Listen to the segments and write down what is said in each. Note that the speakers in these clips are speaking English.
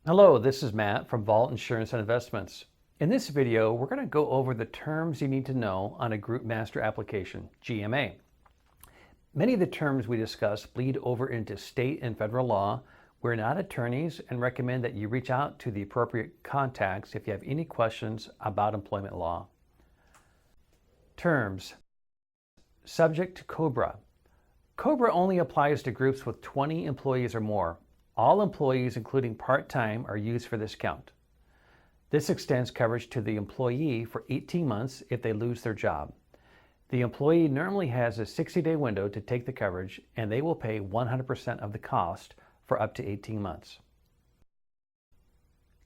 Hello, this is Matt from Vault Insurance and Investments. In this video, we're going to go over the terms you need to know on a Group Master Application, GMA. Many of the terms we discuss bleed over into state and federal law. We're not attorneys and recommend that you reach out to the appropriate contacts if you have any questions about employment law. Terms. Subject to Cobra. Cobra only applies to groups with 20 employees or more. All employees, including part-time, are used for this count. This extends coverage to the employee for 18 months if they lose their job. The employee normally has a 60-day window to take the coverage, and they will pay 100% of the cost for up to 18 months.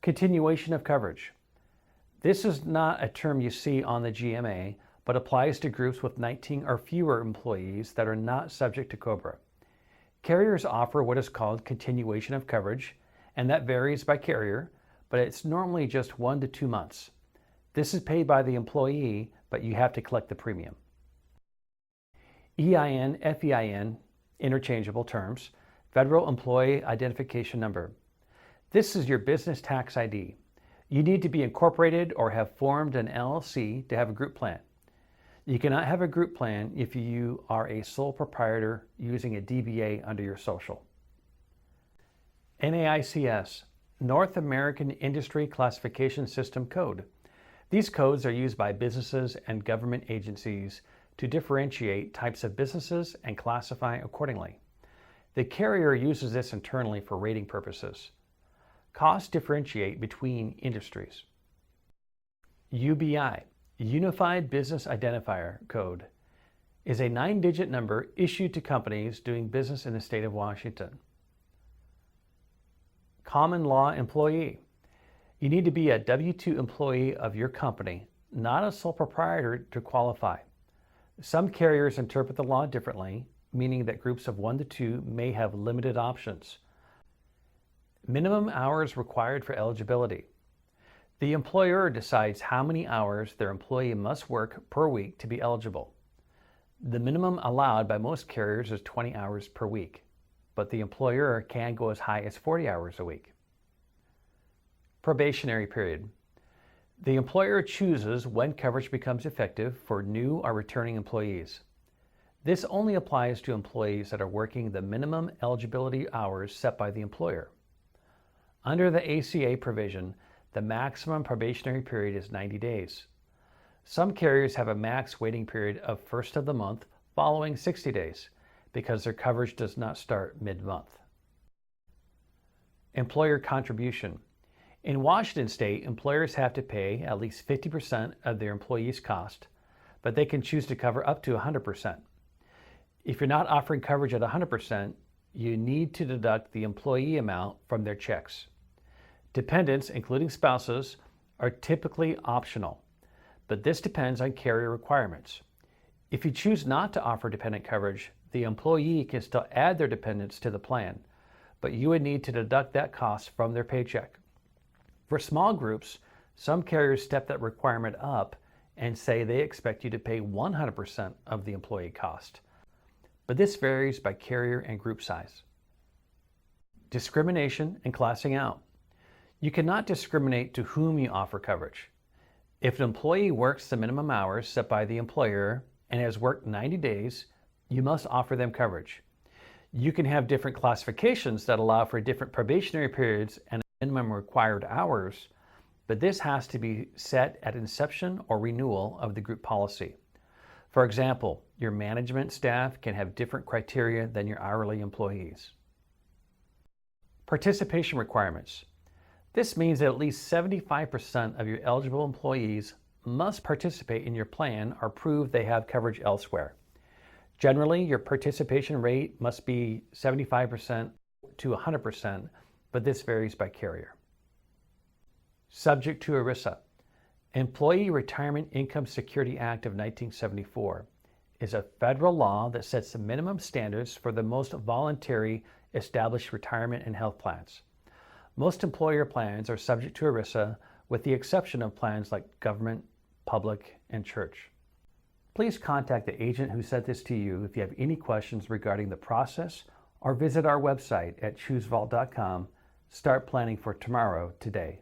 Continuation of coverage. This is not a term you see on the GMA, but applies to groups with 19 or fewer employees that are not subject to Cobra. Carriers offer what is called continuation of coverage, and that varies by carrier, but it's normally just 1 to 2 months. This is paid by the employee, but you have to collect the premium. EIN, FEIN, interchangeable terms, Federal Employee Identification Number. This is your business tax ID. You need to be incorporated or have formed an LLC to have a group plan. You cannot have a group plan if you are a sole proprietor using a DBA under your social. NAICS, North American Industry Classification System Code. These codes are used by businesses and government agencies to differentiate types of businesses and classify accordingly. The carrier uses this internally for rating purposes. Costs differentiate between industries. UBI, Unified Business Identifier Code, is a 9-digit number issued to companies doing business in the state of Washington. Common law employee. You need to be a W-2 employee of your company, not a sole proprietor to qualify. Some carriers interpret the law differently, meaning that groups of 1 to 2 may have limited options. Minimum hours required for eligibility. The employer decides how many hours their employee must work per week to be eligible. The minimum allowed by most carriers is 20 hours per week, but the employer can go as high as 40 hours a week. Probationary period. The employer chooses when coverage becomes effective for new or returning employees. This only applies to employees that are working the minimum eligibility hours set by the employer. Under the ACA provision, the maximum probationary period is 90 days. Some carriers have a max waiting period of first of the month following 60 days because their coverage does not start mid-month. Employer contribution. In Washington state, employers have to pay at least 50% of their employees' cost, but they can choose to cover up to 100%. If you're not offering coverage at 100%, you need to deduct the employee amount from their checks. Dependents, including spouses, are typically optional, but this depends on carrier requirements. If you choose not to offer dependent coverage, the employee can still add their dependents to the plan, but you would need to deduct that cost from their paycheck. For small groups, some carriers step that requirement up and say they expect you to pay 100% of the employee cost, but this varies by carrier and group size. Discrimination and classing out. You cannot discriminate to whom you offer coverage. If an employee works the minimum hours set by the employer and has worked 90 days, you must offer them coverage. You can have different classifications that allow for different probationary periods and minimum required hours, but this has to be set at inception or renewal of the group policy. For example, your management staff can have different criteria than your hourly employees. Participation requirements. This means that at least 75% of your eligible employees must participate in your plan or prove they have coverage elsewhere. Generally, your participation rate must be 75% to 100%, but this varies by carrier. Subject to ERISA. Employee Retirement Income Security Act of 1974 is a federal law that sets the minimum standards for the most voluntary established retirement and health plans. Most employer plans are subject to ERISA with the exception of plans like government, public, and church. Please contact the agent who sent this to you if you have any questions regarding the process or visit our website at choosevault.com Start planning for tomorrow today.